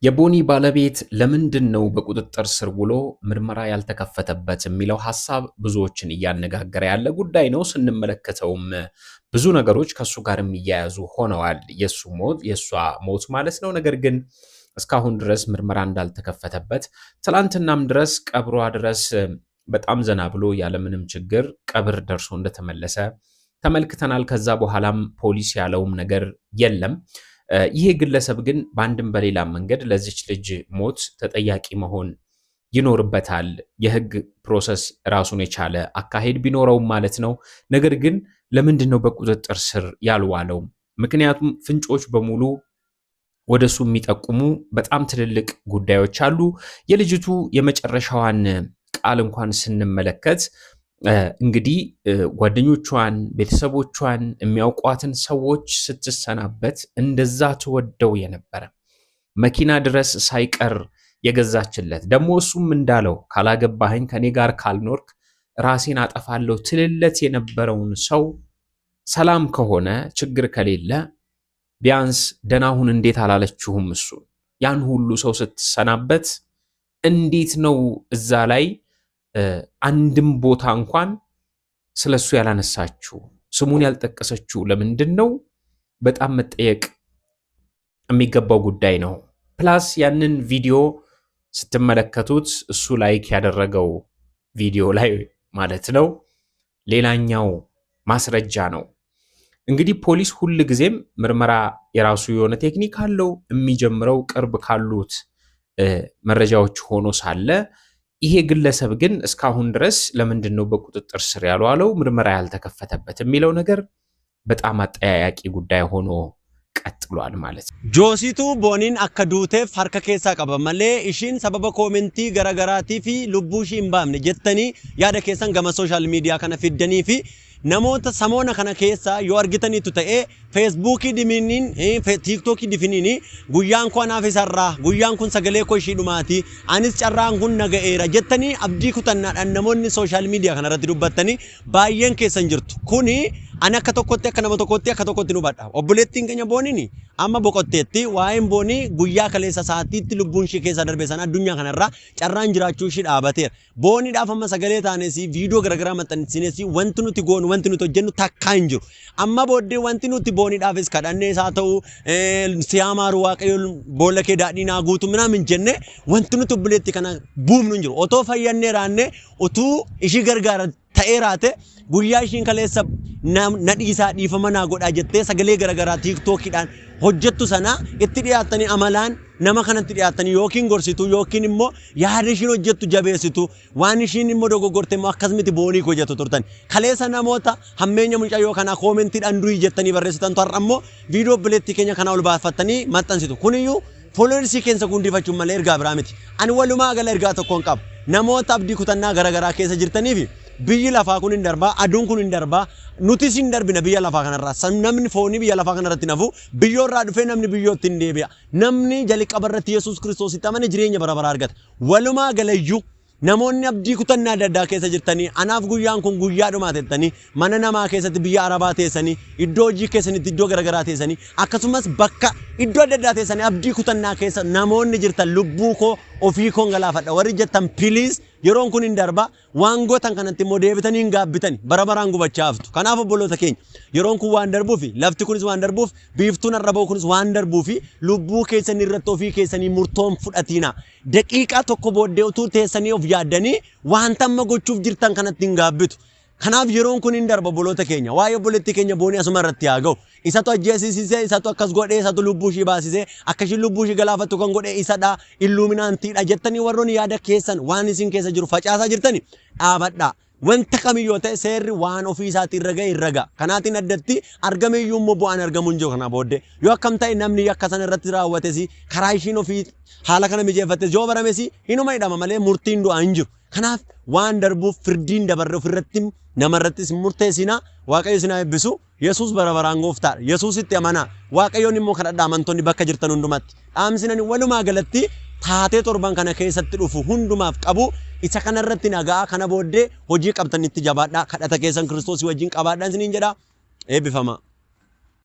የቦኒ ባለቤት ለምንድነው በቁጥጥር ስር ውሎ ምርመራ ያልተከፈተበት የሚለው ሐሳብ ብዙዎችን እያነጋገረ ያለ ጉዳይ ነው። ስንመለከተውም ብዙ ነገሮች ከሱ ጋር የሚያያዙ ሆነዋል። የሷ ሞት ማለት ነው። ነገር ግን እስካሁን ድረስ ምርመራ እንዳልተከፈተበት ትላንትናም ድረስ ቀብሯ ድረስ በጣም ዘና ብሎ ያለምንም ችግር ቀብር ደርሶ እንደተመለሰ ተመልክተናል። ከዛ በኋላም ፖሊስ ያለውም ነገር የለም። ይሄ ግለሰብ ግን በአንድም በሌላ መንገድ ለዚች ልጅ ሞት ተጠያቂ መሆን ይኖርበታል። የህግ ፕሮሰስ ራሱን የቻለ አካሄድ ቢኖረውም ማለት ነው። ነገር ግን ለምንድነው በቁጥጥር ስር ያልዋለው? ምክንያቱም ፍንጮች በሙሉ ወደሱ የሚጠቁሙ በጣም ትልልቅ ጉዳዮች አሉ። የልጅቱ የመጨረሻዋን ቃል እንኳን ስንመለከት እንግዲህ ጓደኞቿን፣ ቤተሰቦቿን፣ የሚያውቋትን ሰዎች ስትሰናበት እንደዛ ትወደው የነበረ መኪና ድረስ ሳይቀር የገዛችለት ደግሞ እሱም እንዳለው ካላገባኸኝ ከኔ ጋር ካልኖርክ ራሴን አጠፋለሁ ትልለት የነበረውን ሰው ሰላም ከሆነ ችግር ከሌለ ቢያንስ ደናሁን እንዴት አላለችሁም? እሱ ያን ሁሉ ሰው ስትሰናበት እንዴት ነው እዛ ላይ አንድም ቦታ እንኳን ስለሱ ያላነሳችው ስሙን ያልጠቀሰችው? ለምንድን ነው? በጣም መጠየቅ የሚገባው ጉዳይ ነው። ፕላስ ያንን ቪዲዮ ስትመለከቱት እሱ ላይክ ያደረገው ቪዲዮ ላይ ማለት ነው ሌላኛው ማስረጃ ነው። እንግዲህ ፖሊስ ሁል ጊዜም ምርመራ የራሱ የሆነ ቴክኒክ አለው። የሚጀምረው ቅርብ ካሉት መረጃዎች ሆኖ ሳለ ይሄ ግለሰብ ግን እስካሁን ድረስ ለምንድነው በቁጥጥር ስር ያልዋለው ምርመራ ያልተከፈተበት የሚለው ነገር በጣም አጠያያቂ ጉዳይ ሆኖ ቀጥሏል ማለት ነው። ጆሲቱ ቦኒን አከዱቴፍ ሀርከ ኬሳ ቀበ መሌ ኢሺን ሰበበ ኮሜንቲ ገረገራቲ ፊ ሉቡሺ እምባምነ ጀተኒ ያደ ኬሰን ገመ ሶሻል ሚዲያ ከነ ፊደኒ ፊ namoota samoona kana keessa yoo argitanitu ta'e feesbuukii diminiin tiiktookii difiniin guyyaan koo anaaf isarraa guyyaan kun sagalee koo ishii dhumaati anis carraan kun naga'eera jettanii abdii kutannaadhaan namoonni sooshaal miidiyaa kanarratti dubbattanii baay'een keessan jirtu kuni ani akka tokkotti akka nama tokkotti akka tokkotti nu badha obboleettiin keenya booniin amma boqotteetti waa'een boonii guyyaa kaleessa saatiitti lubbuun ishee keessa darbe sana addunyaa kanarraa carraan jiraachuu ishii dhaabateera booniidhaaf amma sagalee taanesii viidiyoo garagaraa maxxansineesii wanti nuti goonu wanti nuti hojjennu takkaa hin jiru amma booddee wanti nuti booniidhaafis kadhannee isaa ta'u siyaamaaru waaqayyoon boolla kee daadhii naa guutu minaamin jenne wanti nuti obboleetti kana buumnu hin jiru otoo fayyannee raannee utuu ishii gargaara ta'ee raate guyyaa ishiin kaleessa nadhiisaa dhiifama naa godhaa jettee sagalee garagaraa tiiktookiidhaan hojjettu sana itti dhiyaatanii amalaan nama kanatti dhiyaatanii yookiin gorsitu yookiin immoo yaada ishiin hojjettu jabeessitu waan ishiin immoo dogoggorte immoo akkasumatti boonii hojjettu turtan kaleessa namoota hammeenya mucayyoo kanaa koomentiidhaan durii jettanii barreessitantu har'a immoo viidiyoo obboleettii keenya kanaa ol baafattanii maxxansitu kuniyyuu fooloorsii keessa gundifachuun malee ergaa biraa miti ani walumaa gala ergaa tokkoon qaba namoota abdii kutannaa garagaraa keessa jirtaniif biyyi lafaa kun hin darbaa aduun kun hin darbaa nutis hin darbina biyya lafaa kanarraa namni foonii biyya lafaa kanarratti nafu biyyoorraa dhufee namni biyyootti hin deebi'a namni jalqabarratti Yesuus Kiristoositti amane jireenya bara baraa argata walumaa galayyuu namoonni abdii kutannaa adda addaa keessa jirtanii anaaf guyyaan kun guyyaa dhumaa teessanii mana namaa keessatti biyya arabaa teessanii iddoo hojii keessanitti iddoo garagaraa teessanii akkasumas bakka iddoo adda addaa teessanii abdii kutannaa keessa namoonni jirtan lubbuu koo ofii koon galaafadha warri jettan piliis yeroon kun hin darba waan gootan kanatti immoo deebitanii hin gaabbitani bara baraan gubachaa haftu kanaaf obboloota keenya yeroon kun waan darbuufi lafti kunis waan darbuuf biiftuun arraboo kunis waan darbuufi lubbuu keessanii irratti ofii keessanii murtoon fudhatiina daqiiqaa tokko booddee utuu teessanii of yaaddanii wanta amma gochuuf jirtan kanatti hin gaabbitu kanaaf yeroon kun hin darba obboloota keenya waa'ee obboleettii keenya boonii asuma irratti haa ga'u isatu ajjeesisee isatu akkas godhee isatu lubbuu ishii baasisee akkashiin lubbuu ishii galaafattu kan godhee isadha illuuminaantiidha jettanii warroonni yaada keessan waan isin keessa jiru facaasaa jirtani dhaabadha wanta kamiyyoo ta'e seerri waan ofii isaatti irra ga'e irra ga'a kanaatiin addatti argameeyyuu immoo bu'aan argamu hin jiru kana booddee yoo akkam ta'e namni akka sana irratti raawwatesi karaa ishiin ofii haala kana mijeeffattes yoo baramesi hinuma hidhama malee murtiin du'aa hin jiru kanaaf waan darbuuf firdiin dabarre ofirratti namarrattis murteessina waaqayyo isin haa eebbisu Yesuus bara baraan gooftaadha Yesuusitti amanaa waaqayyoon immoo kadhadhaa amantoonni bakka jirtan hundumatti dhaamsinani walumaa galatti taatee torban kana keessatti dhufu hundumaaf qabu isa kanarratti nagaa kana booddee hojii qabtanitti jabaadhaa kadhata keessan Kiristoos wajjin qabaadhaan isiniin jedha eebbifama.